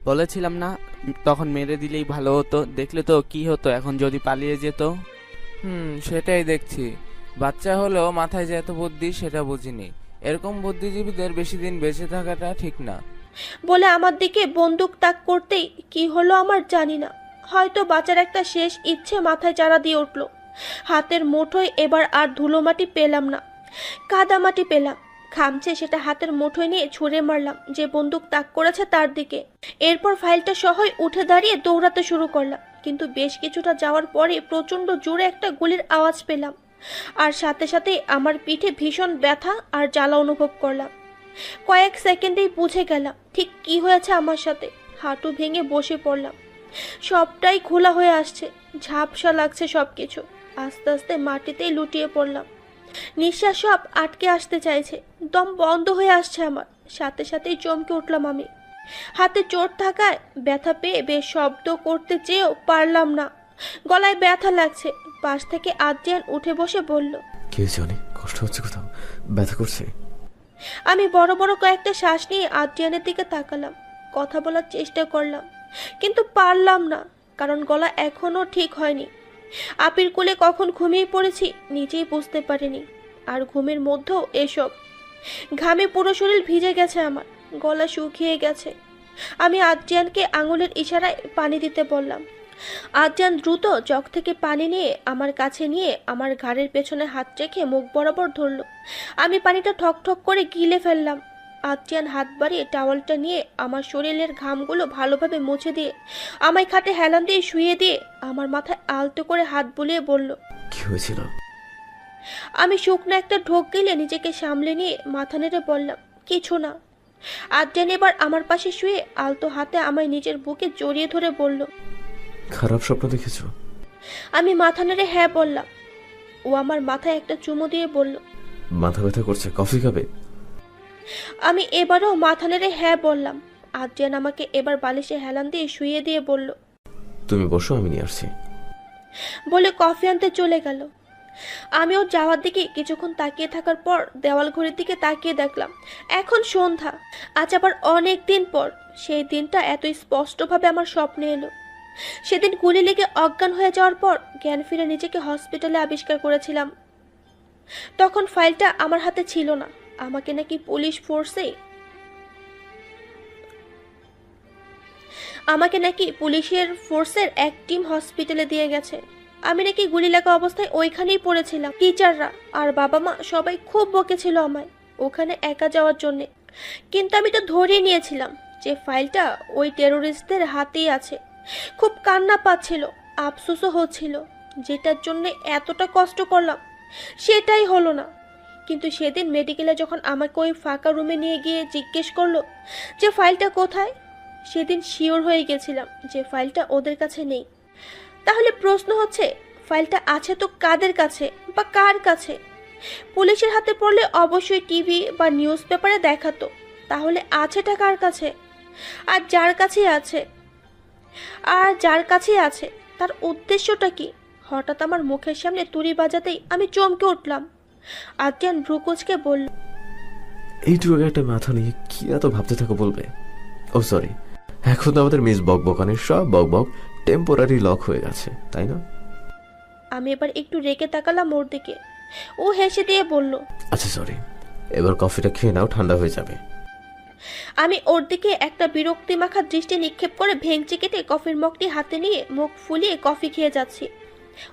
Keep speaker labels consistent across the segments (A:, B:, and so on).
A: বলেছিলাম না তখন মেরে দিলেই ভালো হতো, দেখলে তো কি হতো এখন যদি পালিয়ে যেত।
B: সেটাই দেখছি। বাচ্চা হলেও মাথায় যে এত বুদ্ধি সেটা বুঝিনি। এরকম বুদ্ধিজীবীদের বেশি দিন বেঁচে থাকাটা ঠিক না।
C: বলে আমার দিকে বন্দুক তাক করতেই কি হলো আমার জানি না, হয়তো বাঁচার একটা শেষ ইচ্ছে মাথায় চাড়া দিয়ে উঠল। হাতের মুঠোয় এবার আর ধুলোমাটি পেলাম না, কাদামাটি পেলাম। খামচে সেটা হাতের মুঠোয় নিয়ে ছুঁড়ে মারলাম যে বন্দুক তাক করেছে তার দিকে। এরপর ফাইলটা সহই উঠে দাঁড়িয়ে দৌড়াতে শুরু করলাম, কিন্তু বেশ কিছুটা যাওয়ার পরে প্রচন্ড জোরে একটা গুলির আওয়াজ পেলাম, আর সাথে সাথে আমার পিঠে ভীষণ ব্যথা আর জ্বালা অনুভব করলাম। কয়েক সেকেন্ডেই বুঝে গেলাম ঠিক কি হয়েছে আমার সাথে। হাঁটু ভেঙে বসে পড়লাম, সবটাই খোলা হয়ে আসছে, ঝাপসা লাগছে সবকিছু। আস্তে আস্তে মাটিতেই লুটিয়ে পড়লাম, নিঃশ্বাস সব আটকে আসতে চাইছে, দম বন্ধ হয়ে আসছে আমার। সাথে সাথেই চমকে উঠলাম আমি। হাতে চোট থাকায় ব্যথা পেয়ে বেশ শব্দ করতে চেয়েও পারলাম না, গলায় ব্যথা লাগছে। পাশ থেকে আদ্রিয়ান উঠে বসে বলল,
D: কি হয়েছে? অনেক কষ্ট হচ্ছে? কোথাও ব্যথা করছে?
C: আমি বড় বড় কয়েকটা শ্বাস নিয়ে আদ্রিয়ানের দিকে তাকালাম, কথা বলার চেষ্টা করলাম, কিন্তু পারলাম না, কারণ গলা এখনো ঠিক হয়নি। আপির কোলে কখন ঘুমিয়ে পড়েছি নিজেই বুঝতে পারিনি, আর ঘুমের মধ্যেও এসব। ঘামে পুরো শরীর ভিজে গেছে আমার, গলা শুকিয়ে গেছে। আমি আদ্রিয়ানকে আঙুলের ইশারায় পানি দিতে বললাম। আদ্রিয়ান দ্রুত জগ থেকে পানি নিয়ে আমার কাছে নিয়ে আমার ঘাড়ের পেছনে হাত রেখে মুখ বরাবর ধরল। আমি পানিটা ঠক ঠক করে গিলে ফেললাম। আদ্রিয়ান হাত বাড়িয়ে টাওয়ালটা নিয়ে আমার শরীরের ঘামগুলো ভালোভাবে মুছে দিয়ে আমায় খাটে হেলান দিয়ে শুয়ে দিয়ে আমার মাথায় আলতো করে হাত বুলিয়ে বলল,
D: কি হয়েছিল?
C: আমি শুকনো একটা ঢোক গিলে নিজেকে সামলে নিয়ে মাথা নেড়ে বললাম, কিছু না। আদ্রিয়ান এবার আমার পাশে শুয়ে আলতো হাতে আমায় নিজের বুকে জড়িয়ে ধরে বলল,
D: খারাপ স্বপ্ন দেখেছো?
C: আমি মাথা নেড়ে হ্যাঁ বললাম। ও আমার মাথায় একটা চুমু দিয়ে বলল,
D: মাথা ব্যথা করছে, কফি খাবে?
C: আমি এবারও মাথা নেড়ে হ্যাঁ বললাম। আদ্রিয়ান আমাকে এবার বালিশে হেলান দিয়ে শুইয়ে দিয়ে বলল,
D: তুমি বসো, আমি নিয়ে আসছি।
C: বলে কফি আনতে চলে গেল। আমি ওর যাওয়ার দিকে কিছুক্ষণ তাকিয়ে থাকার পর দেওয়াল ঘড়ির দিকে তাকিয়ে দেখলাম এখন সন্ধ্যা। আজ আবার অনেক দিন পর সেই দিনটা এত স্পষ্টভাবে আমার স্বপ্নে এলো। সেদিন গুলি লেগে অজ্ঞান হয়ে যাওয়ার পর জ্ঞান ফিরে নিজেকে হসপিটালে আবিষ্কার করেছিলাম। তখন ফাইলটা আমার হাতে ছিল না, আমাকে নাকি পুলিশের ফোর্সের এক টিম হসপিটালে দিয়ে গেছে। আমি নাকি গুলি লাগা অবস্থায় ওইখানেই পড়েছিলাম। টিচাররা আর বাবা মা সবাই খুব বকেছিল আমায় ওখানে একা যাওয়ার জন্যে, কিন্তু আমি তো ধরিয়ে নিয়েছিলাম যে ফাইলটা ওই টেরোরিস্টদের হাতেই আছে। খুব কান্না পাচ্ছিল, আফসোসও হচ্ছিল, যেটার জন্য এতটা কষ্ট করলাম সেটাই হলো না। কিন্তু সেদিন মেডিকেলে যখন আমাকে ওই ফাঁকা রুমে নিয়ে গিয়ে জিজ্ঞেস করলো যে ফাইলটা কোথায়, সেদিন শিওর হয়ে গেছিলাম যে ফাইলটা ওদের কাছে নেই। তাহলে প্রশ্ন হচ্ছে, ফাইলটা আছে তো কাদের কাছে বা কার কাছে? পুলিশের হাতে পড়লে অবশ্যই টিভি বা নিউজ পেপারে দেখাতো, তাহলে আছেটা কার কাছে? আর যার কাছে আছে তার উদ্দেশ্যটা কি? হঠাৎ আমার মুখের সামনে তুড়ি বাজাতেই আমি চমকে উঠলাম। আদ্রিয়ান ভ্রুকুচকে বলল,
D: এইটুকু একটা মাথা নিয়ে কি এত ভাবতে থাকো বলবে? ও সরি, এখন তো আমাদের মিস বকবকানের সব বকবক টেম্পোরারি লক হয়ে গেছে, তাই না?
C: আমি এবার একটু রেগে তাকালাম ওর দিকে। ও হেসে দিয়ে বলল,
D: আচ্ছা সরি, এবার কফিটা খেয়ে নাও, ঠান্ডা হয়ে যাবে।
C: আমি ওর দিকে একটা বিরক্তি মাখা দৃষ্টি নিক্ষেপ করে ভেঙচি কেটে কফির মগটি হাতে নিয়ে মুখ ফুলিয়ে কফি খেয়ে যাচ্ছি।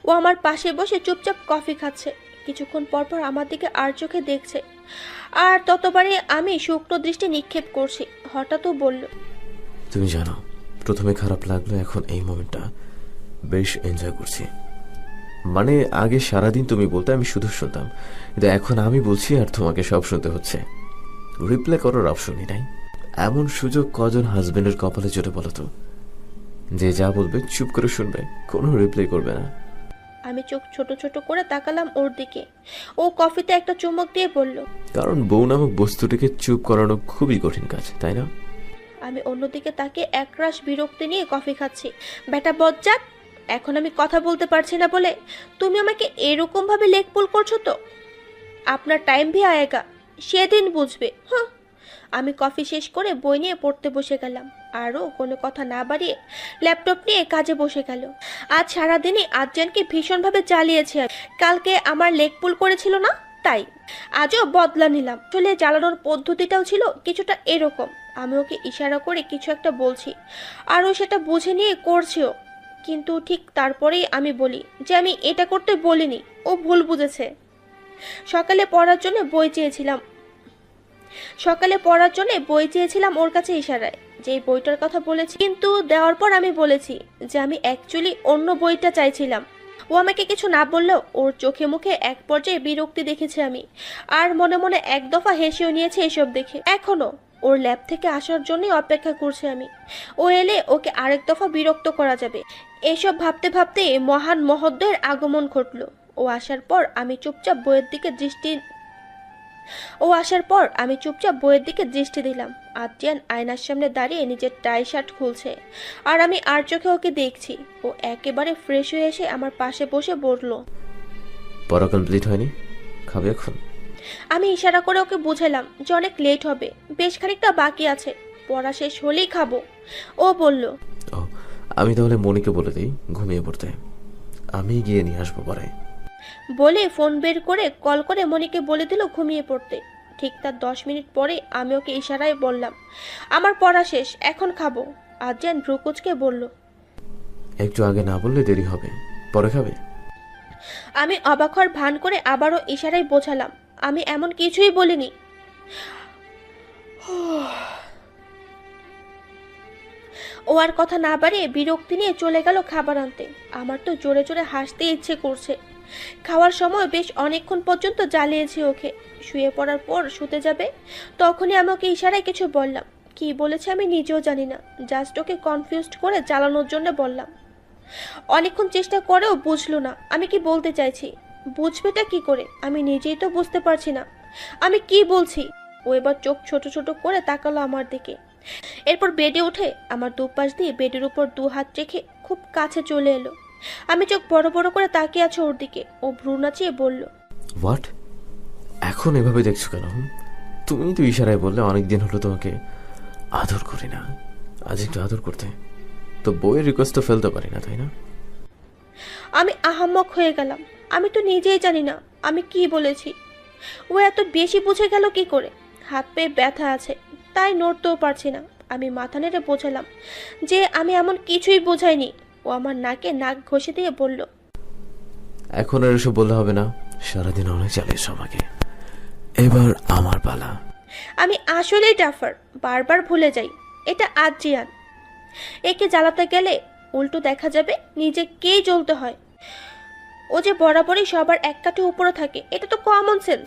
C: ও আমার পাশে বসে চুপচাপ কফি খাচ্ছে, কিছুক্ষণ পরপর আমার দিকে আর চোখে দেখছে, আর ততবারে আমি শুকনো দৃষ্টি নিক্ষেপ করছি। হঠাৎ ও বলল,
D: তুমি জানো, প্রথমে খারাপ লাগলো, এখন এই মোমেন্টটা বেশ এনজয় করছি। মানে আগে সারাদিন তুমি বলতে আমি শুধু শুনতাম, কিন্তু এখন আমি বলছি আর তোমাকে সব শুনতে হচ্ছে। রিপ্লাই করার অপশনই নাই। এমন সুযোগ কজন হাজবেন্ডের কপালে জোরে বলো তো, যে যা বলবে চুপ করে শুনবে, কোনো রিপ্লাই করবে না।
C: আমি চোখ ছোট ছোট করে তাকালাম ওর দিকে। ও কফিতে একটা চুমুক দিয়ে বলল,
D: কারণ বউ নামক বস্তুটিকে চুপ করানো খুবই কঠিন কাজ, তাই না?
C: আমি অন্যদিকে তাকে একরাশ বিরক্তি নিয়ে কফি খাচ্ছি। বেটা বজ্জাত, এখন আমি কথা বলতে পারছি না বলে তুমি আমাকে এরকম ভাবে লেগ পুল করছো তো? আপনার টাইম ভি আয়েগা, সেদিন বুঝবে। হ্যাঁ। আমি কফি শেষ করে বই নিয়ে পড়তে বসে গেলাম। আরও কোনো কথা না বাড়িয়ে ল্যাপটপ নিয়ে কাজে বসে গেল। আজ সারাদিনই আদ্রিয়ানকে ভীষণভাবে জ্বালিয়েছে। কালকে আমার লেগ পুল করেছিল না, তাই আজও বদলা নিলাম। আসলে জ্বালানোর পদ্ধতিটাও ছিল কিছুটা এরকম। আমি ওকে ইশারা করে কিছু একটা বলছি আর ও সেটা বুঝে নিয়ে করছেও, কিন্তু ঠিক তারপরেই আমি বলি যে আমি এটা করতে বলিনি, ও ভুল বুঝেছে। সকালে পড়ার জন্য বই চেয়েছিলাম ওর কাছে ইশারায়, যে বইটার কথা বলেছি, কিন্তু দেওয়ার পর আমি বলেছি যে আমি অ্যাকচুয়ালি অন্য বইটা চাইছিলাম। ও আমাকে কিছু না বললেও ওর চোখে মুখে এক পর্যায়ে বিরক্তি দেখেছি আমি, আর মনে মনে এক দফা হেসেও নিয়েছে এসব দেখে। এখনো ওর ল্যাব থেকে আসার জন্যই অপেক্ষা করছি আমি। ও এলে ওকে আরেক দফা বিরক্ত করা যাবে। এসব ভাবতে ভাবতে মহান মহোদয়ের আগমন ঘটলো। ও আসার পর আমি চুপচাপ বইয়ের দিকে দৃষ্টি দিলাম। আদ্রিয়ান আয়নার সামনে দাঁড়িয়ে নিজের টাই শার্ট খুলছে, আর আমি আর চোখে ওকে দেখছি। ও একেবারে ফ্রেশ হয়ে এসে আমার পাশে বসে বলল,
D: পড়া কমপ্লিট হয়নি, খাবে এখন?
C: আমি ইশারা করে ওকে বুঝালাম যে অনেক লেট হবে, বেশ খানিকটা বাকি আছে, পড়া শেষ হলেই খাবো। ও বলল,
D: ও, আমি তাহলে মনিকে বলে দিই ঘুমিয়ে পড়তে, আমি গিয়ে নিয়ে আসবো পরে।
C: বলে ফোন বের করে কল করে মনিকে বলে দিল ঘুমিয়ে পড়তে। ঠিক তার 10 মিনিট পরে আমি ওকে ইশারায় বললাম, আমার পড়া শেষ, এখন খাবো। আদ্রিয়ান ভ্রুকুচকে বলল,
D: একটু আগে না বললে দেরি হবে, পরে খাবে?
C: আমি অবাক হওয়ার ভান করে আবারও ইশারায় বোঝালাম আমি এমন কিছুই বলিনি। ও আর কথা না বাড়িয়ে বিরক্তি নিয়ে চলে গেল খাবার আনতে। আমার তো জোরে জোরে হাসতে ইচ্ছে করছে। খাওয়ার সময় বেশ অনেকক্ষণ পর্যন্ত জ্বালিয়েছি ওকে। শুয়ে পড়ার পর শুতে যাবে, তখনই আমি ওকে ইশারায় কিছু বললাম। কি বলেছে আমি নিজেও জানি না, জাস্ট ওকে কনফিউজড করে জ্বালানোর জন্য বললাম। অনেকক্ষণ চেষ্টা করেও বুঝলো না আমি কি বলতে চাইছি। বুঝবেটা কি করে, আমি নিজেই তো বুঝতে পারছি না আমি কি বলছি। ও এবার চোখ ছোট ছোট করে তাকালো আমার দিকে। এরপর বেডে উঠে আমার দুপাশ দিয়ে বেডের উপর 2 হাত রেখে খুব কাছে চলে এলো। আমি চোখ বড় বড় করে তাকিয়ে আছি ওর দিকে। ও ভ্রু নাচিয়ে বলল,
D: হোয়াট? এখন এভাবে দেখছো কেন? তুমি তো ইশারায় বললে অনেকদিন হলো তোমাকে আদর করি না, আজ একটু আদর করতে। তো বইয়ের রিকোয়েস্ট তো ফেলতে পারি না, তাই না?
C: আমি আহাম্মক হয়ে গেলাম। আমি তো নিজেই জানি না আমি কি বলেছি। ও এত বেশি বুঝে গেল কি করে? হাত পায়ে ব্যথা আছে, তাই নড়তেও পারছি না। আমি মাথা নেড়ে বোঝালাম যে আমি এমন কিছুই বোঝাইনি। ও আমার নাকে নাক ঘষে দিয়ে বলল,
D: এখন আর এসব বললে হবে না, সারাদিন অনেক চালিয়েছো আমাকে, এবার আমার পালা।
C: আমি আসলেই ডাফার, বারবার ভুলে যাই এটা আদ্রিয়ান। একে জ্বালাতে গেলে উল্টো দেখা যাবে নিজেকেই জ্বলতে হয়। ও যে বরাবরই সবার এক কাঠে উপরে থাকে, এটা তো কমন সেন্স,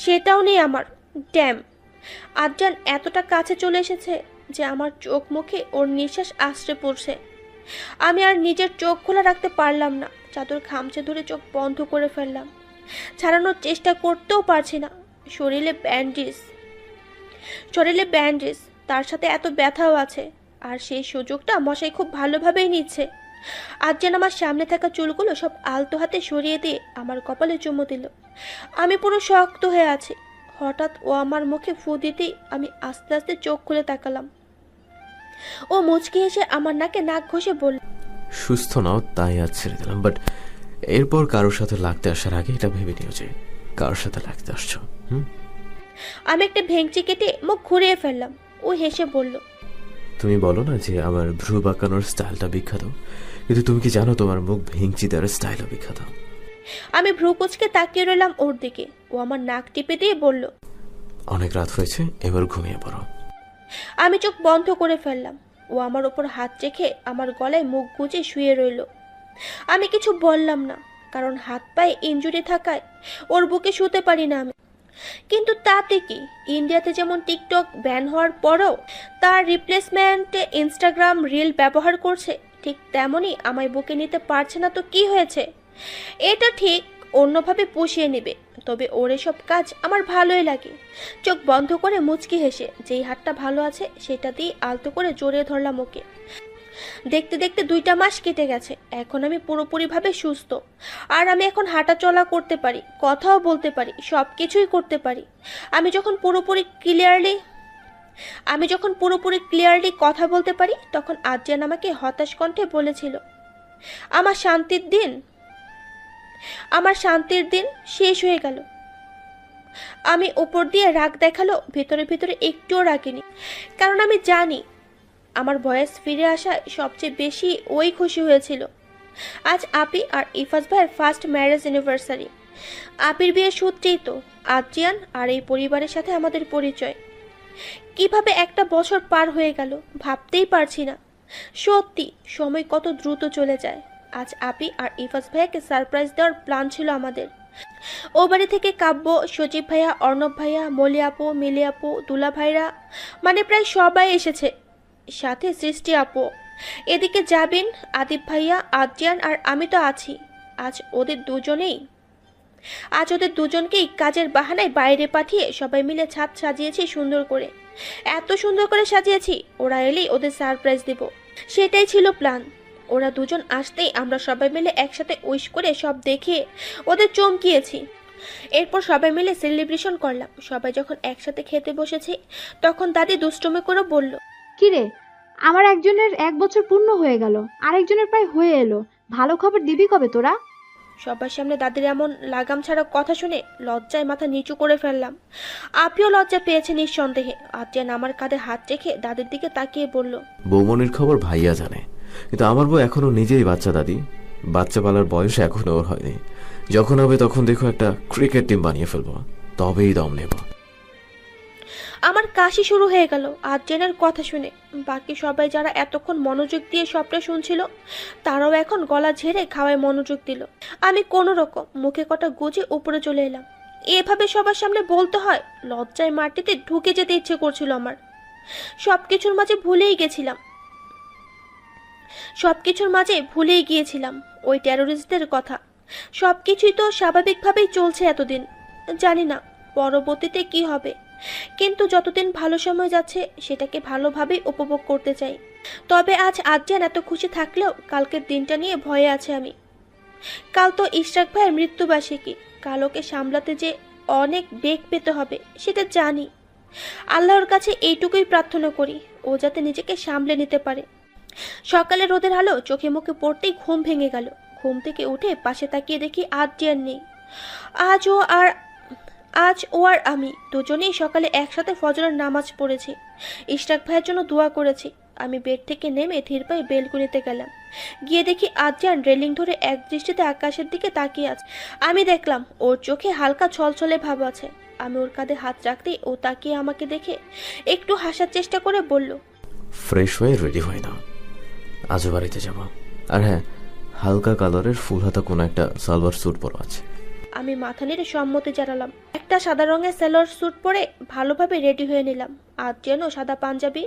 C: সেটাও নেই আমার। ড্যাম, আদ্রিয়ান এতটা কাছে চলে এসেছে যে আমার চোখ মুখে ওর নিঃশ্বাস আশ্রে পড়ছে। আমি আর নিজের চোখ খোলা রাখতে পারলাম না। চাদর খামচে ধরে চোখ বন্ধ করে ফেললাম। ছাড়ানোর চেষ্টা করতেও পারছি না। শরীরে ব্যান্ডেজ, তার সাথে এত ব্যথাও আছে। আর সেই সুযোগটা মশাই খুব ভালোভাবেই নিচ্ছে। আজ যেন আমার সামনে থাকা চুলগুলো সব আলতো হাতে সরিয়ে দিয়ে আমার কপালে চুমু দিল। আমি পুরো শক্ত হয়ে আছি। হঠাৎ ও আমার মুখে ফু দিতেই আমি আস্তে আস্তে চোখ খুলে তাকালাম। ও মুচকি এসে আমার নাকে নাক ঘষে বলল,
D: সুস্থ নাও তাই আজ ছেড়ে দিলাম, বাট এরপর কারোর সাথে লাগতে আসার আগে এটা ভেবে নিও যে কারোর সাথে লাগতে আসছো।
C: আমি একটা ভেঙচি কেটে মুখ ঘুরিয়ে ফেললাম। ও হেসে বলল,
D: তুমি বলো না যে আমার ভ্রু বাঁকানোর স্টাইলটা বিখ্যাত, কিন্তু তুমি কি জানো তোমার মুখ ভেঙচি দেওয়ার স্টাইলও বিখ্যাত?
C: আমি ভ্রু কুচকে তাকিয়ে রইলাম ওর দিকে। ও আমার নাক টিপে দিয়ে বলল,
D: অনেক রাত হয়েছে, এবার ঘুমিয়ে পড়ো।
C: আমি চোখ বন্ধ করে ফেললাম। ও আমার ওপর হাত রেখে আমার গলায় মুখ গুজে শুয়ে রইল। আমি কিছু বললাম না, কারণ হাত পায়ে ইনজুরি থাকায় ওর বুকে শুতে পারি না আমি। কিন্তু তাতে কি, ইন্ডিয়াতে যেমন টিকটক ব্যান হওয়ার পরও তার রিপ্লেসমেন্টে ইনস্টাগ্রাম রিল ব্যবহার করছে, ঠিক তেমনই আমায় বুকে নিতে পারছে না তো কি হয়েছে? এটা ঠিক অন্যভাবে পুষিয়ে নেবে, তবে ওর এসব কাজ আমার ভালোই লাগে। চোখ বন্ধ করে মুচকি হেসে যেই হাতটা ভালো আছে সেটা দিয়ে আলতো করে জড়িয়ে ধরলাম ওকে। দেখতে দেখতে 2টা মাস কেটে গেছে। এখন আমি পুরোপুরিভাবে সুস্থ। আর আমি এখন হাঁটা চলা করতে পারি, কথাও বলতে পারি, সব কিছুই করতে পারি। আমি যখন পুরোপুরি আমি যখন পুরোপুরি ক্লিয়ারলি কথা বলতে পারি তখন আদ্রিয়ান আমাকে হতাশ কণ্ঠে বলেছিল, আমার শান্তির দিন শেষ হয়ে গেল। আমি উপর দিয়ে রাগ দেখালো, ভিতরে ভিতরে একটুও রাখিনি, কারণ আমি জানি আমার বয়স ফিরে আসায় সবচেয়ে বেশি ওই খুশি হয়েছিল। আজ আপি আর ইফাজ ভাইয়ের ফার্স্ট ম্যারেজ অ্যানিভার্সারি। আপির বিয়ের সূত্রেই তো আদ্রিয়ান আর এই পরিবারের সাথে আমাদের পরিচয়। কিভাবে একটা বছর পার হয়ে গেল ভাবতেই পারছি না। সত্যি সময় কত দ্রুত চলে যায়। আজ আপি আর ইফাজ ভাইয়াকে সারপ্রাইজ দেওয়ার প্ল্যান ছিল আমাদের। ও বাড়ি থেকে কাব্য, সজীব ভাইয়া, অর্ণব ভাইয়া, মলি আপু, মিলি আপু, দুলা ভাইরা, মানে প্রায় সবাই এসেছে, সাথে সৃষ্টি আপু। এদিকে জাবিন, আদিব ভাইয়া, আদ্রিয়ান আর আমি তো আছি। আজ ওদের দুজনকেই কাজের বাহানায় বাইরে পাঠিয়ে সবাই মিলে ছাদ সাজিয়েছি সুন্দর করে। এত সুন্দর করে সাজিয়েছি, ওরা এলেই ওদের সারপ্রাইজ দেব, সেটাই ছিল প্ল্যান। ওরা দুজন আসতেই আমরা সবাই মিলে একসাথে উইশ করে সব দেখে ওদের চমকিয়েছি। এরপর সবাই মিলে সেলিব্রেশন করলাম। সবাই যখন একসাথে খেতে বসেছি তখন দাদি দুষ্টুমি করে বলল,
E: কিরে, আমার একজনের 1 বছর পূর্ণ হয়ে গেল, আরেকজনের প্রায় হয়ে এলো, ভালো খবর দিবি কবে তোরা?
C: সবার সামনে দাদির এমন লাগাম ছাড়া কথা শুনে লজ্জায় মাথা নিচু করে ফেললাম। আপিও লজ্জা পেয়েছে নিঃসন্দেহে। আদ্রিয়ান আমার কাঁধে হাত রেখে দাদির দিকে তাকিয়ে বলল,
D: বৌমনির খবর ভাইয়া জানে, কিন্তু আমার বউ এখনো নিজেই বাচ্চা দাদি। বাচ্চা পালার বয়স এখনো ওর হয়নি। যখন হবে তখন দেখো একটা ক্রিকেট টিম বানিয়ে ফেলবো, তবেই দম নেব।
C: আমার কাশি শুরু হয়ে গেল আদ্রিয়ানের কথা শুনে। বাকি সবাই যারা এতক্ষণ মনোযোগ দিয়ে সবটা শুনছিল তারাও এখন গলা ঝেড়ে খাওয়ায় মনোযোগ দিল। আমি কোনো রকম মুখে কটা গুজে উপরে চলে এলাম। এভাবে সবার সামনে বলতে হয়, লজ্জায় মাটিতে ঢুকে যেতে ইচ্ছে করছিল আমার। সবকিছুর মাঝে ভুলেই গিয়েছিলাম ওই টেরোরিস্টদের কথা। সবকিছুই তো স্বাভাবিকভাবেই চলছে এতদিন। জানি না পরবর্তীতে কি হবে, কিন্তু যতদিন ভালো সময় যাচ্ছে সেটাকে ভালোভাবেই উপভোগ করতে চাই। তবে আজ আদ্রিয়ান এত খুশি থাকলেও কালকের দিনটা নিয়ে ভয়ে আছে আমি। কাল তো ইশরাক ভাইয়ের মৃত্যুবার্ষিকী। কাল ওকে সামলাতে যে অনেক বেগ পেতে হবে সেটা জানি। আল্লাহর কাছে এইটুকুই প্রার্থনা করি, ও যাতে নিজেকে সামলে নিতে পারে। সকালে রোদের আলো চোখে মুখে পড়তেই ঘুম ভেঙে গেল। ঘুম থেকে উঠে পাশে তাকিয়ে দেখি আদ্রিয়ান নেই। আজ ও আর আমি দুজনেই সকালে একসাথে ফজরের নামাজ পড়েছি। ইশরাক ভাইয়ের জন্য দোয়া করেছি। আমি বেড থেকে নেমে ধীর পায়ে বেলকুনিতে গেলাম। গিয়ে দেখি আদ্রিয়ান রেলিং ধরে এক দৃষ্টিতে আকাশের দিকে তাকিয়ে আছে। আমি দেখলাম ওর চোখে হালকা ছলছলে ভাব আছে। আমি ওর কাঁধে হাত রাখতেই ও তাকিয়ে আমাকে দেখে একটু হাসার চেষ্টা করে বলল,
D: ফ্রেশ হয়ে রেডি হয় না, আজও বাড়িতে যাব। আর হ্যাঁ, হালকা কালারের ফুল হাতা কোনো একটা সালোয়ার স্যুট পরা আছে।
C: আমি মাথা নেড়ে সম্মতি জানালাম। একটা সাদা রঙের সালোয়ার স্যুট পরে ভালোভাবে রেডি হয়ে নিলাম। আদ্রিয়ানও সাদা পাঞ্জাবি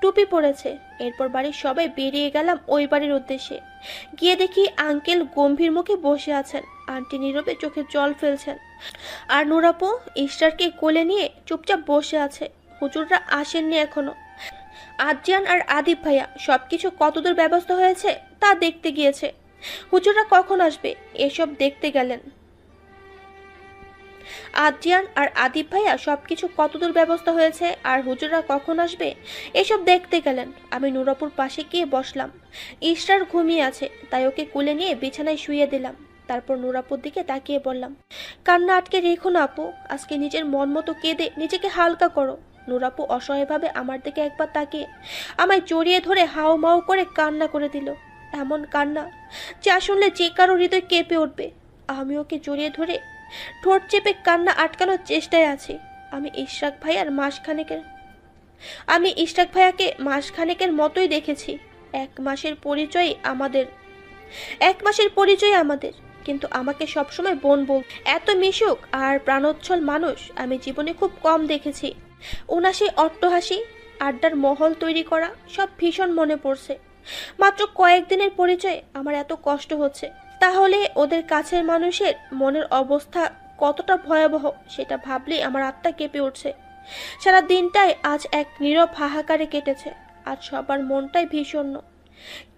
C: টুপি পরেছে। এরপর বাড়ির সবাই বেরিয়ে গেলাম ওই বাড়ির উদ্দেশ্যে। গিয়ে দেখি আঙ্কেল গম্ভীর মুখে বসে আছেন, আন্টি নীরবে চোখে জল ফেলছেন, আর নুরাপু ইশরারকে কোলে নিয়ে চুপচাপ বসে আছে। হুজুররা আসেননি এখনো। আদ্রিয়ান আর আদিব ভাইয়া সবকিছু কতদূর ব্যবস্থা হয়েছে তা দেখতে গিয়েছে। হুজুররা কখন আসবে এসব দেখতে গেলেন। আদ্রিয়ান আর আদিব ভাইয়া সবকিছু কতদূর ব্যবস্থা হয়েছে আর হুজুররা কখন আসবে এসব দেখতে গেলেন। আমি নুরাপুর পাশে গিয়ে বসলাম। ইশরার ঘুমিয়ে আছে, তাই ওকে কোলে নিয়ে বিছানায় শুইয়ে দিলাম। তারপর নুরাপুর দিকে তাকিয়ে বললাম, কান্না আটকে রেখো না আপু, আজকে নিজের মন মতো কেঁদে নিজেকে হালকা করো। নুরাপু অসহায়ভাবে আমার দিকে একবার তাকিয়ে আমায় জড়িয়ে ধরে হাও মাও করে কান্না করে দিল। এমন কান্না যা শুনলে যে কারো হৃদয় কেঁপে উঠবে। আমি ওকে জড়িয়ে ধরে ঠোঁট চেপে কান্না আটকানোর চেষ্টায় আছি। আমি ইশরাক ভাইয়াকে মাসখানেকের মতোই দেখেছি। 1 মাসের পরিচয় আমাদের, কিন্তু আমাকে সবসময় বোন বল। এত মিশুক আর প্রাণোচ্ছল মানুষ আমি জীবনে খুব কম দেখেছি। ওনার সেই অট্টহাসি, আড্ডার মহল তৈরি করা সব ভীষণ মনে পড়ছে। মাত্র কয়েকদিনের পরিচয়ে আমার এত কষ্ট হচ্ছে। তাহলে ওদের কাছের মানুষের মনের অবস্থা কতটা ভয়াবহ সেটা ভাবলেই আমার আত্মা কেঁপে উঠছে। সারা দিনটাই আজ এক নীরব হাহাকারে কেটেছে। আজ সবার মনটাই ভীষণ,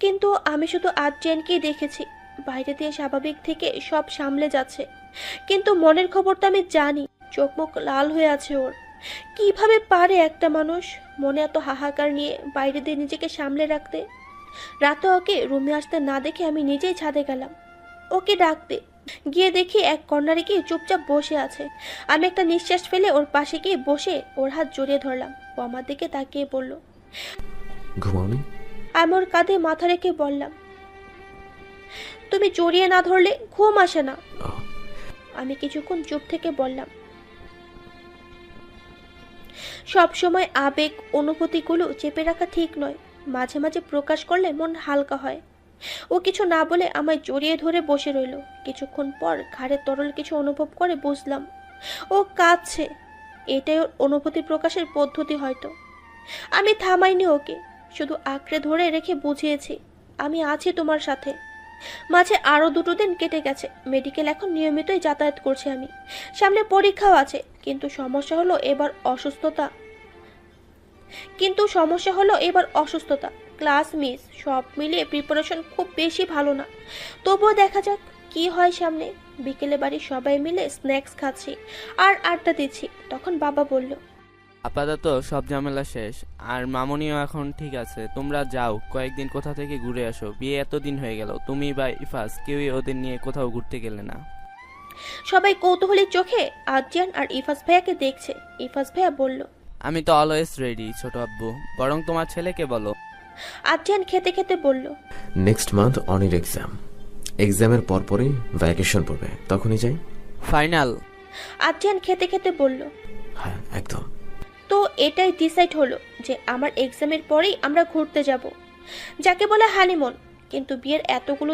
C: কিন্তু আমি শুধু আদ্রিয়ানকেই দেখেছি। বাইরে দিয়ে স্বাভাবিক থেকে সব সামলে যাচ্ছে, কিন্তু মনের খবরটা আমি জানি। চোখ মুখ লাল হয়ে আছে ওর। কিভাবে পারে একটা মানুষ মনে এত হাহাকার নিয়ে বাইরে দিয়ে নিজেকে সামলে রাখতে? রাতে ওকে রুমে আসতে না দেখে আমি নিজেই ছাদে গেলাম ওকে ডাকতে। গিয়ে দেখি এক কর্নারে গিয়ে চুপচাপ বসে আছে। আমি একটা নিঃশ্বাস ফেলে ওর পাশে গিয়ে বসে ওর হাত জড়িয়ে ধরলাম। ও আমার দিকে তাকিয়ে বলল।
D: ঘুমাওনি?
C: আমি ওর কাঁধে মাথা রেখে বললাম, তুমি জড়িয়ে না ধরলে ঘুম আসে না।
D: ও,
C: আমি কিছুক্ষণ চুপ থেকে বললাম, সব সময় আবেগ অনুভূতিগুলো চেপে রাখা ঠিক নয়, মাঝে মাঝে প্রকাশ করলে মন হালকা হয়। ও কিছু না বলে আমায় জড়িয়ে ধরে বসে রইল। কিছুক্ষণ পর ঘাড়ে তরল কিছু অনুভব করে বুঝলাম ও কাঁদছে। এটাই ওর অনুভূতি প্রকাশের পদ্ধতি হয়তো। আমি থামাইনি ওকে, শুধু আঁকড়ে ধরে রেখে বুঝিয়েছি আমি আছি তোমার সাথে। মাঝে আরো 2 দিন কেটে গেছে। মেডিকেল এখন নিয়মিতই যাতায়াত করছি আমি। সামনে পরীক্ষাও আছে, কিন্তু সমস্যা হলো এবার অসুস্থতা, ক্লাস মিস, সব মিলিয়ে প্রিপারেশন খুব বেশি ভালো না। তবুও দেখা যাক কি হয় সামনে। বিকেলে বাড়ির সবাই মিলে স্ন্যাক্স খাচ্ছি আর আড্ডা দিচ্ছি। তখন বাবা বলল,
A: আপাতত সব ঝামেলা শেষ, আর মামনিও এখন ঠিক আছে। তোমরা যাও, কয়েকদিন কোথা থেকে ঘুরে আসো। বিয়ে এতদিন হয়ে গেল, তুমি বা ইফাস কেউই ওদের নিয়ে কোথাও ঘুরতে গেলে না।
C: সবাই কৌতূহলী চোখে আদ্রিয়ান আর ইফাস ভাইয়াকে দেখছে। ইফাস ভাইয়া বলল,
A: আমি তো অলওয়েজ রেডি ছোট আব্বু, বরং তোমার ছেলেকে বলো।
C: আদ্রিয়ান খেতে খেতে বলল,
D: নেক্সট মান্থ অনির এক্সাম। এক্সামের পরপরই ভ্যাকেশন পড়বে, তখনই যাই।
A: ফাইনাল।
C: আদ্রিয়ান খেতে খেতে বলল,
D: হ্যাঁ একদম।
C: তো এটাই ডিসাইড হলো যে আমার এক্সামের পরেই আমরা ঘুরতে যাব, যাকে বলে হানিমুন। কিন্তু বিয়ের এতগুলো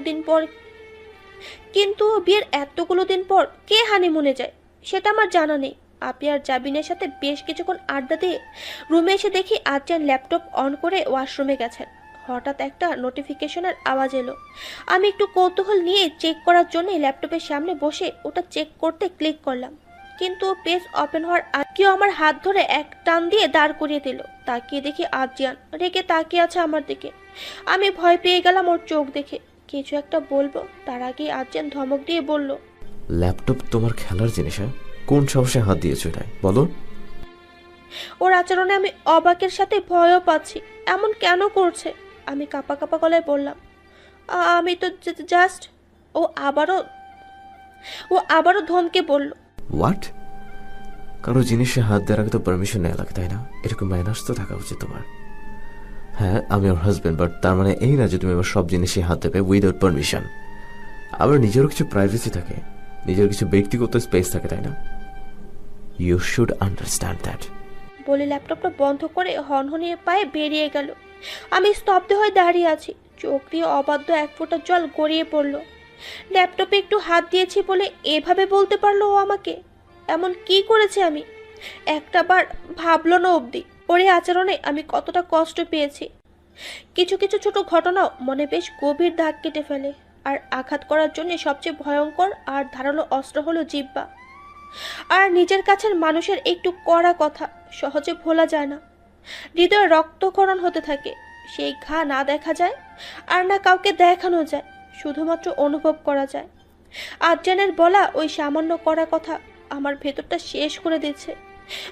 C: দিন পর কে হানিমুনে যায় সেটা আমার জানা নেই। আপি আর জাবিনের সাথে বেশ কিছুক্ষণ আড্ডা দিয়ে রুমে এসে দেখি আদ্রিয়ান ল্যাপটপ অন করে ওয়াশরুমে গেছেন। হঠাৎ একটা নোটিফিকেশনের আওয়াজ এলো। আমি একটু কৌতূহল নিয়ে চেক করার জন্য ল্যাপটপের সামনে বসে ওটা চেক করতে ক্লিক করলাম, কিন্তু পেজ ওপেন হওয়ার আগে কেউ আমার হাত ধরে এক টান দিয়ে দাঁড় করিয়ে দিল। তাকিয়ে দেখি আদ্রিয়ান রেগে তাকিয়ে আছে আমার দিকে। আমি ভয় পেয়ে গেলাম ওর চোখ দেখে। কিছু একটা বলবো তার আগে আদ্রিয়ান ধমক দিয়ে বলল,
D: ল্যাপটপ তোমার খেলার জিনিস? হ্যাঁ, কোন সাহসে হাত দিয়েছো এটাই বলো।
C: ওর আচরণে আমি অবাকের সাথে ভয়ও পাচ্ছি। এমন কেন করছে? আমি কাঁপা কাঁপা গলায় বললাম, আমি তো জাস্ট। ও আবারও ধমকে বলল,
D: হোয়াট? কারো জিনিসে হাত দেওয়ার আগে তো পারমিশন নেওয়া লাগে, তাই না? এরকম ম্যানার্স তো থাকা উচিত তোমার। হ্যাঁ, আমি ওর হাজবেন্ড, বাট তার মানে এই না যে তুমি আমার সব জিনিসে হাত দেবে উইদাউট পারমিশন। আবার নিজেরও কিছু প্রাইভেসি থাকে, নিজের কিছু ব্যক্তিগত স্পেস থাকে, তাই না? You should understand that.
C: বলে ল্যাপটপটা বন্ধ করে হনহনিয়ে পায়ে বেরিয়ে গেল। আমি স্তব্ধ হয়ে দাঁড়িয়ে আছি। চোখ দিয়ে অবাধ্য এক ফোঁটা জল গড়িয়ে পড়ল। ল্যাপটপে একটু হাত দিয়েছি বলে এভাবে বলতে পারলো ও আমাকে? এমন কি করেছে আমি? একটা বার ভাবলো না অবধি ওর এই আচরণে আমি কতটা কষ্ট পেয়েছি। কিছু কিছু ছোট ঘটনাও মনে বেশ গভীর দাগ কেটে ফেলে। আর আঘাত করার জন্য সবচেয়ে ভয়ঙ্কর আর ধারালো অস্ত্র হলো জিহ্বা। আর নিজের কাছের মানুষের একটু কড়া কথা সহজে ভোলা যায় না। হৃদয়ে রক্তক্ষরণ হতে থাকে। সেই ঘা না দেখা যায় আর না কাউকে দেখানো যায়, শুধুমাত্র অনুভব করা যায়। আদ্রিয়ানের বলা ওই সামান্য কড়া কথা আমার ভেতরটা শেষ করে দিচ্ছে।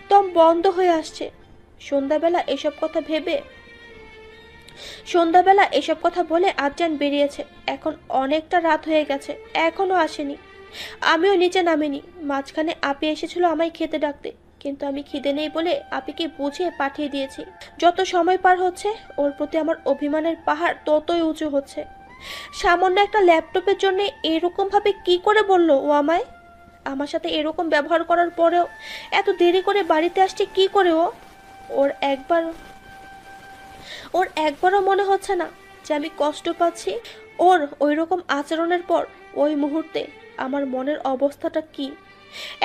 C: দম বন্ধ হয়ে আসছে। সন্ধ্যাবেলা এসব কথা বলে আদ্রিয়ান বেরিয়েছে। এখন অনেকটা রাত হয়ে গেছে, এখনো আসেনি। আমিও নিচে নামিনি। মাঝখানে আপি এসেছিল আমায় খেতে ডাকতে, কিন্তু আমি খিদে নেই বলে আপিকে বুঝিয়ে পাঠিয়ে দিয়েছি। যত সময় পার হচ্ছে ওর প্রতি আমার অভিমানের পাহাড় ততই উঁচু হচ্ছে। সামান্য একটা ল্যাপটপের জন্য এরকম ভাবে কি করে বললো ও আমায়? আমার সাথে এরকম ব্যবহার করার পরেও এত দেরি করে বাড়িতে আসছে কি করে ও? ওর একবারও মনে হচ্ছে না যে আমি কষ্ট পাচ্ছি? ওর ওই রকম আচরণের পর ওই মুহূর্তে আমার মনের অবস্থাটা কি?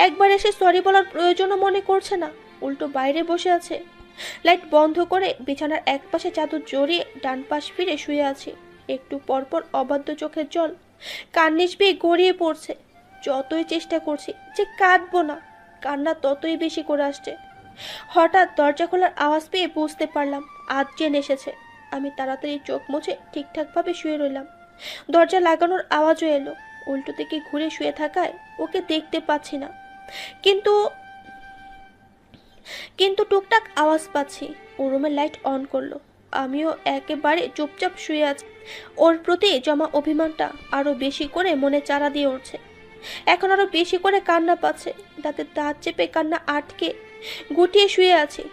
C: একবার এসে সরি বলার প্রয়োজনও মনে করছে না, উল্টো বাইরে বসে আছে। লাইট বন্ধ করে বিছানার একপাশে চাদর জড়িয়ে ডান পাশ ফিরে শুয়ে আছি। একটু পরপর অবাধ্য চোখের জল কান্নিস বেয়ে গড়িয়ে পড়ছে। যতই চেষ্টা করছি যে কাঁদবো না, কান্না ততই বেশি করে আসছে। হঠাৎ দরজা খোলার আওয়াজ পেয়ে বুঝতে পারলাম আদ্রিয়ান এসেছে। আমি তাড়াতাড়ি চোখ মুছে ঠিকঠাকভাবে শুয়ে রইলাম। দরজা লাগানোর আওয়াজও এলো। উল্টো দিকে ঘুরে শুয়ে থাকায় ওকে দেখতে পাচ্ছি না, কিন্তু কিন্তু টুকটাক আওয়াজ পাচ্ছি। ও রুমের লাইট অন করলো। আমিও একেবারে চুপচাপ শুয়ে আছি। ওর প্রতি জমা অভিমানটা আরো বেশি করে মনে চারা দিয়ে উঠছে। এখন আরো বেশি করে কান্না পাচ্ছে। দাঁতে দাঁত চেপে কান্না আটকে গুটিয়ে শুয়ে আছি।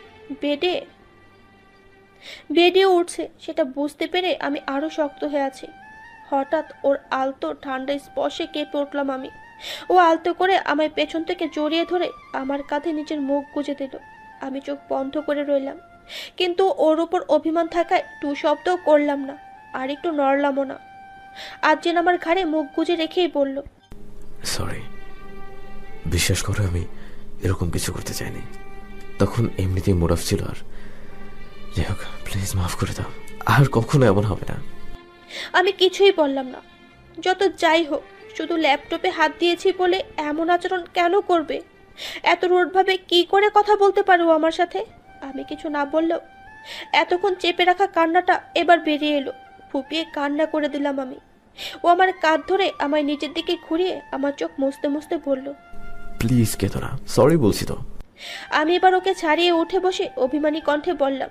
C: বেডে উঠছে সেটা বুঝতে পেরে আমি আরো শক্ত হয়ে আছি। হঠাৎ ওর আলতো ঠান্ডা স্পর্শে কেঁপে উঠলাম আমি। ও আলতো করে আমায় পেছন থেকে জড়িয়ে ধরে আমার কাঁধে নিজের মুখ গুজে দিল। আমি চোখ বন্ধ করে রইলাম, কিন্তু ওর উপর অভিমান থাকায় টু শব্দও করলাম না, আর একটু নড়লামও না। আর্যেন আমার ঘাড়ে মুখ গুজে রেখেই বলল,
D: সরি, বিশ্বাস করো আমি এরকম কিছু করতে চাইনি। তখন এমনিতেই মুড অফ ছিল। আর যাই হোক, প্লিজ মাফ করে দাও, আর কখনো এমন হবে না।
C: আমি কিছুই বললাম না। যত যাই হোক, শুধু ল্যাপটপে হাত দিয়েছি বলে এমন আচরণ কেন করবে? এত রুডভাবে কি করে কথা বলতে পারো আমার সাথে? আমি কিছু না বললেও এতক্ষণ চেপে রাখা কান্নাটা এবার বেরিয়ে এলো। ফুপিয়ে কান্না করে দিলাম আমি। ও আমার কাঁধ ধরে আমায় নিজের দিকে ঘুরিয়ে আমার চোখ মুছতে মুছতে বলল,
D: প্লিজ কেতো না, সরি বলছি তো।
C: আমি এবার ওকে ছাড়িয়ে উঠে বসে অভিমানী কণ্ঠে বললাম,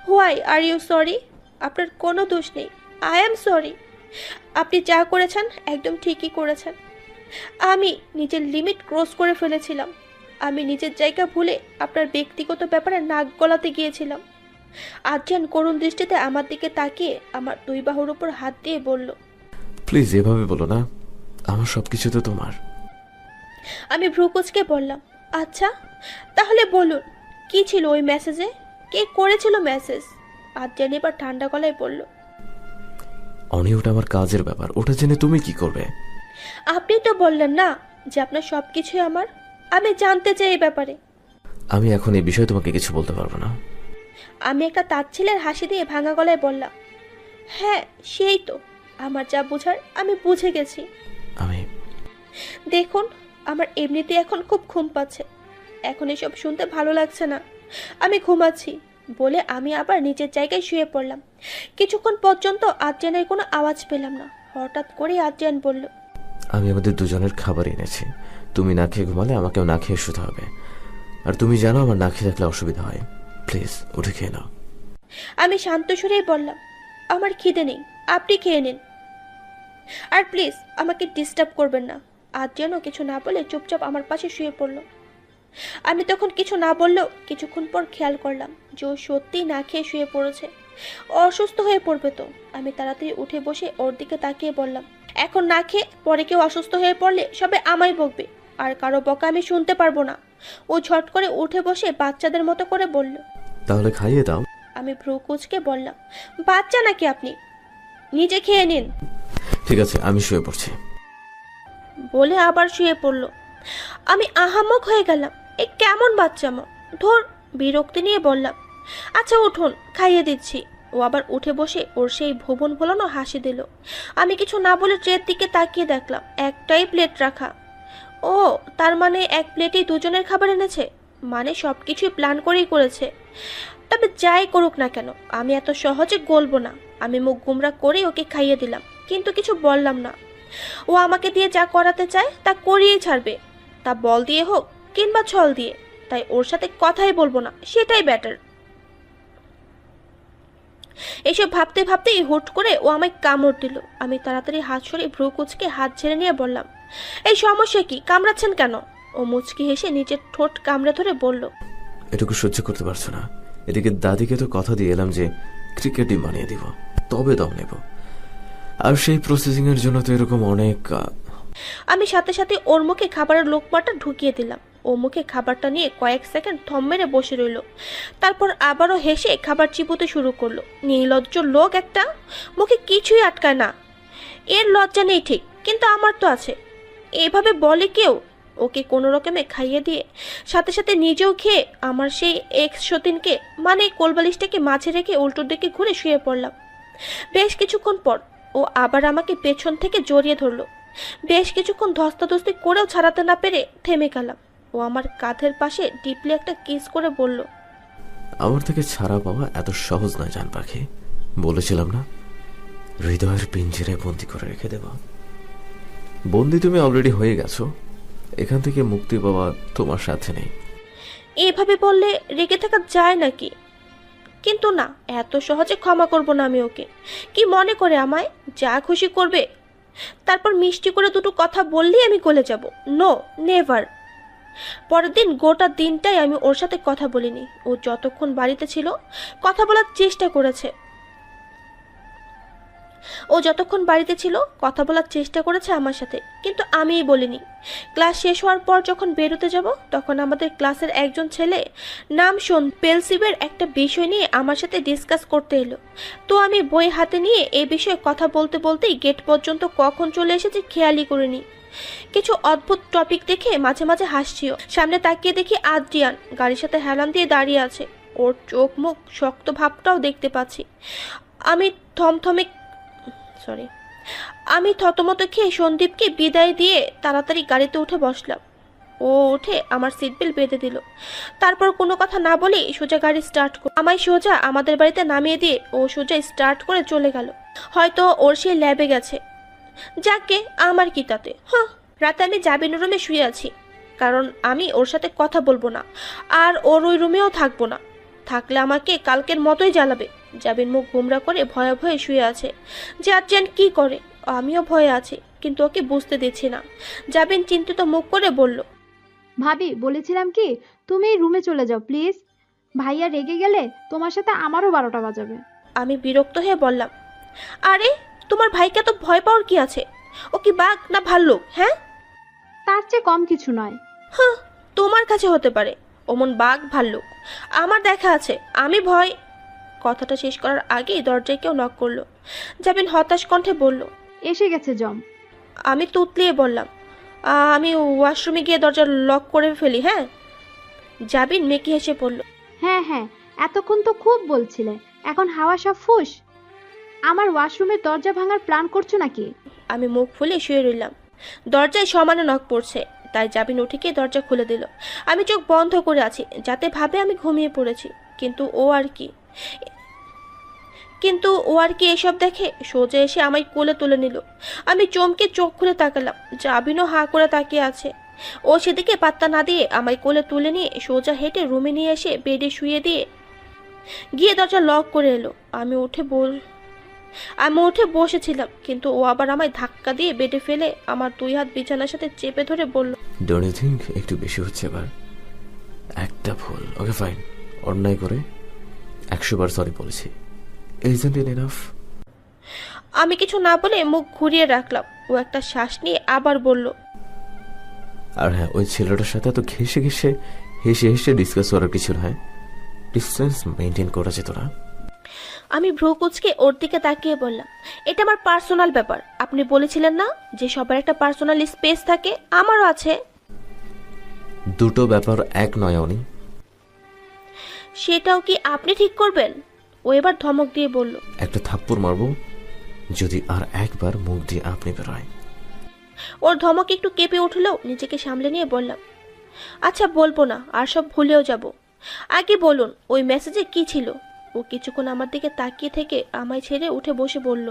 C: হোয়াই আর ইউ সরি? আপনার কোনো দোষ নেই। I am sorry. আপনি যা করেছেন একদম ঠিকই করেছেন। আমি নিজের লিমিট ক্রস করে ফেলেছিলাম। আমি নিজের জায়গা ভুলে আপনার ব্যক্তিগত ব্যাপারে নাক গলাতে গিয়েছিলাম। আর্যেন করুণ দৃষ্টিতে আমার দিকে তাকিয়ে আমার দুই বাহুর উপর হাত দিয়ে বলল,
D: প্লিজ এভাবে বলো না, আমার সবকিছু তো তোমার।
C: আমি ভ্রুকুচকে বললাম, আচ্ছা তাহলে বলুন কি ছিল ওই মেসেজে? কে করেছিল মেসেজ? আর্যেন এবার ঠান্ডা গলায় বলল,
D: অনি, ওটা আমার কাজের ব্যাপার, ওটা জেনে তুমি কি করবে?
C: আপনি তো বললেন না যে আপনার সবকিছুই আমার। আমি জানতে চাই এই ব্যাপারে।
D: আমি এখন এই বিষয়ে তোমাকে কিছু বলতে পারবো না।
C: আমি একটা তাচ্ছিলের হাসি দিয়ে ভাঙা গলায় বললাম, হ্যাঁ সেই তো, আমার যা বোঝার আমি বুঝে গেছি।
D: আমি
C: দেখুন, আমার এমনিতে এখন খুব ঘুম পাচ্ছে। এখন এসব শুনতে ভালো লাগছে না। আমি ঘুমাচ্ছি বলে আমি আবার নিজের জায়গায় শুয়ে পড়লাম। কিছুক্ষণ পর্যন্ত আর্যেনের কোনো আওয়াজ পেলাম না। হঠাৎ করে আর্যেন বলল,
D: আমি আমাদের দুজনের খাবার এনেছি, তুমি না খেয়ে ঘুমালে আমাকেও না খেয়ে শুতে হবে। আর তুমি জানো আমার না খেয়ে থাকলে অসুবিধা হয়। প্লিজ উঠে খেয়ে নাও।
C: আমি শান্ত সুরেই বললাম, আমার খিদে নেই, আপনি খেয়ে নিন। আর প্লিজ আমাকে ডিস্টার্ব করবেন না। আর্যেনও কিছু না বলে চুপচাপ আমার পাশে শুয়ে পড়ল। আমি তখন কিছু না বললেও কিছুক্ষণ পর খেয়াল করলাম যে ও সত্যিই না খেয়ে শুয়ে পড়েছে। অসুস্থ হয়ে পড়বে তো। আমি তাড়াতাড়ি উঠে বসে ওর দিকে তাকিয়ে বললাম, এখন না খেয়ে পরে কেউ অসুস্থ হয়ে পড়লে সবে আমায় বকবে, আর কারো বকা আমি শুনতে পারবো না। ও ঝট করে উঠে বসে বাচ্চাদের মতো করে বলল,
D: তাহলে খাইয়ে দাও।
C: আমি ভ্রু কুঁচকে বললাম, বাচ্চা নাকি আপনি, নিজে খেয়ে নিন।
D: ঠিক আছে, আমি শুয়ে পড়ছি।
C: বলে আবার শুয়ে পড়ল। আমি আহাম্মক হয়ে গেলাম, এ কেমন বাচ্চামো, ধর। বিরক্তি নিয়ে বললাম, আচ্ছা উঠুন, খাইয়ে দিচ্ছি। ও আবার উঠে বসে ওর সেই ভুবন ভোলানো হাসি দিল। আমি কিছু না বলে ট্রের দিকে তাকিয়ে দেখলাম একটাই প্লেট রাখা। ও, তার মানে এক প্লেটেই দুজনের খাবার এনেছে। মানে সব কিছুই প্ল্যান করেই করেছে। তবে যাই করুক না কেন, আমি এত সহজে গলবো না। আমি মুখ গুমরা করে ওকে খাইয়ে দিলাম, কিন্তু কিছু বললাম না। ও আমাকে দিয়ে যা করাতে চায় তা করিয়েই ছাড়বে, তা বল দিয়ে হোক কিংবা ছল দিয়ে। তাই ওর সাথে কথাই বলবো না, সেটাই বেটার। এসব ভাবতে ভাবতেই হুট করে ও আমায় কামড় দিল। আমি তাড়াতাড়ি হাত সরিয়ে ভ্রু কুচকে হাত ঝেড়ে নিয়ে বললাম, এই সমস্যা কি, কামড়াচ্ছেন কেন? ও মুচকি হেসে নিজের ঠোঁট কামড়ে ধরে বলল,
D: এটুকু সহ্য করতে পারছো না? এদিকে দাদিকে তো কথা দিয়ে এলাম যে ক্রিকেট টিম বানিয়ে দিব, তবে দম নেব। আর সেই প্রসেসিং এর জন্য তো এরকম অনেক।
C: আমি সাথে সাথে ওর মুখে খাবারের লোকমাটা ঢুকিয়ে দিলাম। ও মুখে খাবারটা নিয়ে কয়েক সেকেন্ড থম মেরে বসে রইল। তারপর আবারও হেসে খাবার চিবোতে শুরু করলো। নির্লজ্জ লোক একটা, মুখে কিছুই আটকায় না। এর লজ্জা নেই ঠিক, কিন্তু আমার তো আছে। এভাবে বলে কেউ? ওকে কোনো রকমে খাইয়ে দিয়ে সাথে সাথে নিজেও খেয়ে আমার সেই এক্স সতীনকে মানে কোলবালিশটাকে মাঝে রেখে উল্টোর দিকে ঘুরে শুয়ে পড়লাম। বেশ কিছুক্ষণ পর ও আবার আমাকে পেছন থেকে জড়িয়ে ধরলো। বেশ কিছুক্ষণ ধস্তাধস্তি করেও ছাড়াতে না পেরে থেমে গেলাম। ও আমার কাঁধের পাশে ডিপলি একটা কিস করে বলল,
D: আমার থেকে ছাড়া পাওয়া এত সহজ নয় জান পাখি। বলেছিলাম না, হৃদয়ের পিঞ্জরায় বন্দি করে রেখে দেব। বন্দি তুমি অলরেডি হয়ে গেছো, এখান থেকে মুক্তি পাওয়া তোমার সাথে নেই।
C: এভাবে বললে রেগে থাকা যায় নাকি? কিন্তু না, এত সহজে ক্ষমা করব না আমি ওকে। কি মনে করে আমায় যা খুশি করবে, তারপর মিষ্টি করে দুটো কথা বললেই আমি গলে যাব? No, never. পরের দিন গোটা দিনটাই আমি ওর সাথে কথা বলিনি। ও যতক্ষণ বাড়িতে ছিল কথা বলার চেষ্টা করেছে। আমার সাথে, কিন্তু আমিই বলিনি। ক্লাস শেষ হওয়ার পর যখন বেরোতে যাব, তখন আমাদের ক্লাসের একজন ছেলে, নাম পেলসিভের, একটা বিষয় নিয়ে আমার সাথে ডিসকাস করতে এলো। তো আমি বই হাতে নিয়ে এই বিষয়ে কথা বলতে বলতেই গেট পর্যন্ত কখন চলে এসেছি খেয়ালই করিনি। কিছু অদ্ভুত টপিক দেখে মাঝে মাঝে হাসছিও। সামনে তাকিয়ে দেখি আদ্রিয়ান গাড়ির সাথে হেলান দিয়ে দাঁড়িয়ে আছে। ওর চোখ মুখ শক্ত ভাবটাও দেখতে পাচ্ছি। আমি থতমত খেয়ে সন্দীপকে বিদায় দিয়ে তাড়াতাড়ি গাড়িতে উঠে বসলাম। ও উঠে আমার সিট বেল্ট বেঁধে দিল। তারপর কোনো কথা না বলেই সোজা গাড়ি স্টার্ট করে আমায় সোজা আমাদের বাড়িতে নামিয়ে দিয়ে ও সোজা স্টার্ট করে চলে গেল। হয়তো ওর সেই ল্যাবে গেছে। যাকে, আমার কি তাতে? রাতে আমি জাবিনের রুমে শুয়ে আছি, কারণ আমি ওর সাথে কথা বলবো না, আর ওর ওই রুমেও থাকবো না। থাকলে আমাকে কালকের মতোই জ্বালাবে। জাবিন মুখ গোমরা করে ভয়ে ভয়ে শুয়ে আছে। যে আর্জেন কি করে, আমিও ভয়ে আছি, কিন্তু ওকে বুঝতে দিচ্ছি না। জাবিন চিন্তিত মুখ করে বলল,
E: ভাবি, বলেছিলাম কি তুমি রুমে চলে যাও প্লিজ। ভাইয়া রেগে গেলে তোমার সাথে আমারও 12টা বাজাবে।
C: আমি বিরক্ত হয়ে বললাম, আরে তোমার ভাইকে তো ভয় পাওয়ার কি আছে? ও কি বাঘ না ভাল্লুক? হ্যাঁ,
E: তার চেয়ে কম কিছু নয়।
C: তোমার কাছে হতে পারে অমন বাঘ ভাল্লুক, আমার দেখা আছে। আমি ভয়। কথাটা শেষ করার আগেই দরজায় কেউ নক করলো। জাবিন হতাশ কণ্ঠে বলল,
E: এসে গেছে জম।
C: আমি তুতলিয়ে বললাম, আমি ওয়াশরুমে গিয়ে দরজা লক করে ফেলি। হ্যাঁ। জাবিন মেকি হেসে পড়ল,
E: হ্যাঁ হ্যাঁ, এতক্ষণ তো খুব বলছিলে, এখন হাওয়া সব ফুস। আমার ওয়াশরুমের দরজা ভাঙার প্ল্যান করছো নাকি?
C: আমি মুখ ফুলে শুয়ে রইলাম। দরজায় সমানে নক পড়ছে, তাই জাবিন উঠে গিয়ে দরজা খুলে দিল। আমি চোখ বন্ধ করে আছি, যাতে ভাবে আমি ঘুমিয়ে পড়েছি। কিন্তু ও আর কি এসব দেখে সোজা এসে আমায় কোলে তুলে নিল। আমি চমকে চোখ খুলে তাকালাম। জাবিনও হাঁ করে তাকিয়ে আছে। ও সেদিকে পাত্তা না দিয়ে আমায় কোলে তুলে নিয়ে সোজা হেঁটে রুমে নিয়ে এসে বেডে শুয়ে দিয়ে গিয়ে দরজা লক করে এলো। আমি উঠে বসেছিলাম, কিন্তু ও আবার আমায় ধাক্কা দিয়ে বেডে ফেলে আমার 2 হাত বিছানার সাথে চেপে ধরে বলল,
D: ডোন্ট ইউ থিঙ্ক একটু বেশি হচ্ছে এবার? একটা ভুল, ওকে ফাইন, অন্যায় করে 100 বার সরি বলেছি, ইজন্ট ইট এনাফ?
C: আমি কিছু না বলে মুখ ঘুরিয়ে রাখলাম। ও একটা শ্বাস নিয়ে আবার বলল,
D: আর হ্যাঁ, ওই ছেলেটার সাথে তো হেসে হেসে ডিসকাস করার কিছু নয়, ডিস্টেন্স মেনটেন করা যেত না?
C: আমি ভ্রু কুঁচকে ওর দিকে তাকিয়ে বললাম, এটা আমার পার্সোনাল ব্যাপার। আপনি বলেছিলেন না যে সবার একটা পার্সোনাল স্পেস থাকে? আমারও আছে।
D: দুটো ব্যাপার এক নয় অনি।
C: সেটাও কি আপনি ঠিক করবেন? ও এবার ধমক দিয়ে বলল,
D: একটা থাপ্পড় মারবো যদি আর একবার মুখ দিয়ে আপনি বেরোয়।
C: ওর ধমক একটু কেঁপে উঠলেও নিজেকে সামলে নিয়ে বললাম, আচ্ছা বলবো না, আর সব ভুলেও যাব। আগে বলুন ওই মেসেজে কি ছিল? ও কিছুক্ষণ আমার দিকে তাকিয়ে থেকে আমায় ছেড়ে উঠে বসে বলল,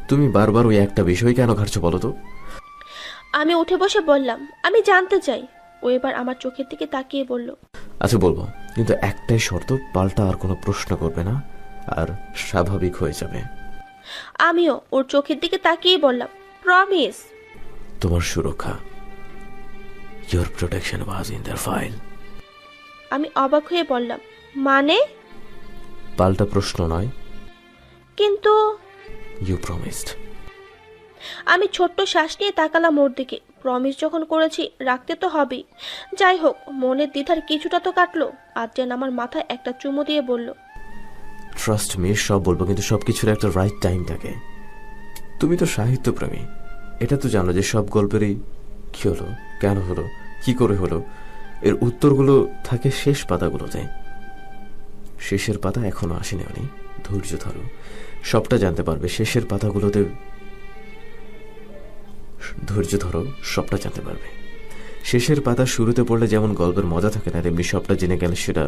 D: তুমি বারবার ওই একটা বিষয় কেন ঘাটছো বলো তো?
C: আমি উঠে বসে বললাম, আমি জানতে চাই। ও এবার আমার চোখের দিকে তাকিয়ে বলল,
D: আচ্ছা বলবো, কিন্তু একটাই শর্ত, পাল্টা আর কোনো প্রশ্ন করবে না, আর স্বাভাবিক হয়ে যাবে।
C: আমিও ওর চোখের দিকে তাকিয়ে বললাম, প্রমিস।
D: তোমার সুরক্ষা, your protection was in their file.
C: আমি অবাক হয়ে বললাম, মানে?
D: পাল্টা প্রশ্ন নয়।
C: কিন্তু
D: ইউ প্রমিসড।
C: আমি ছোট্ট শ্বাস নিয়ে তাকালাম ওর দিকে। প্রমিস যখন করেছি রাখতে তো হবেই। যাই হোক, মনের দ্বিধার কিছুটা তো কাটলো। আদ্রিয়ান আমার মাথায় একটা চুমু দিয়ে বলল,
D: ট্রাস্ট মি, সব বলবো, কিন্তু সবকিছুর একটা রাইট টাইম থাকে। তুমি তো সাহিত্যপ্রেমী, এটা তো জানো যে সব গল্পেরই কি হলো, কেন হলো, কি করে হলো, এর উত্তরগুলো থাকে শেষ পাতাগুলোতে। শেষের পাতা এখনো আসেনি অনি, ধৈর্য ধরো, সবটা জানতে পারবে। শেষের পাতাগুলোতে ধৈর্য ধরো, সবটা জানতে পারবে। শেষের পাতা শুরুতে পড়লে যেমন গল্পের মজা থাকে না, তেমনি সবটা জেনে গেলে সেটা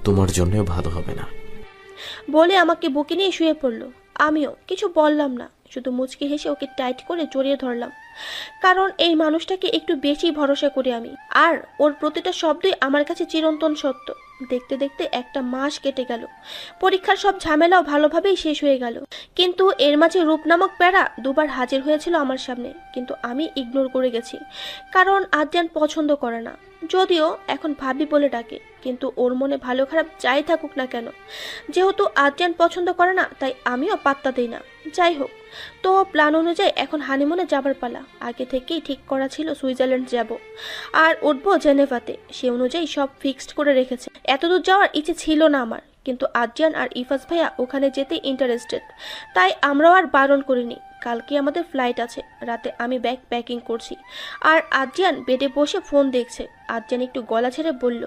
D: তোমার জন্যও ভালো হবে না।
C: বলে আমাকে বুকে নিয়ে শুয়ে পড়লো। আমিও কিছু বললাম না, শুধু মুচকি হেসে ওকে টাইট করে জড়িয়ে ধরলাম, কারণ এই মানুষটাকে একটু বেশি ভরসা করি আমি, আর ওর প্রতিটা শব্দই আমার কাছে চিরন্তন সত্য। দেখতে দেখতে একটা মাস কেটে গেল, পরীক্ষার সব ঝামেলাও ভালোভাবেই শেষ হয়ে গেল, কিন্তু এর মাঝে রূপ নামক প্যারা দুবার হাজির হয়েছিল আমার সামনে, কিন্তু আমি ইগনোর করে গেছি, কারণ আদ্রিয়ান পছন্দ করে না। যদিও এখন ভাবি বলে ডাকে, কিন্তু ওর মনে ভালো খারাপ যাই থাকুক না কেন, যেহেতু আদ্রিয়ান পছন্দ করে না তাই আমিও পাত্তা দিই না। যাই হোক, তো প্ল্যান অনুযায়ী এখন হানিমুনে যাবার পালা। আগে থেকেই ঠিক করা ছিল সুইজারল্যান্ড যাব আর উঠবো জেনেভাতে, সে অনুযায়ী সব ফিক্সড করে রেখেছে। এতদূর যাওয়ার ইচ্ছে ছিল না আমার, কিন্তু আদ্রিয়ান আর ইফাজ ভাইয়া ওখানে যেতে ইন্টারেস্টেড, তাই আমরাও আর বারণ করিনি। কালকে আমাদের ফ্লাইট আছে, রাতে আমি ব্যাগ প্যাকিং করছি আর আদ্রিয়ান বেডে বসে ফোন দেখছে। আদ্রিয়ান একটু গলা ছেড়ে বলল,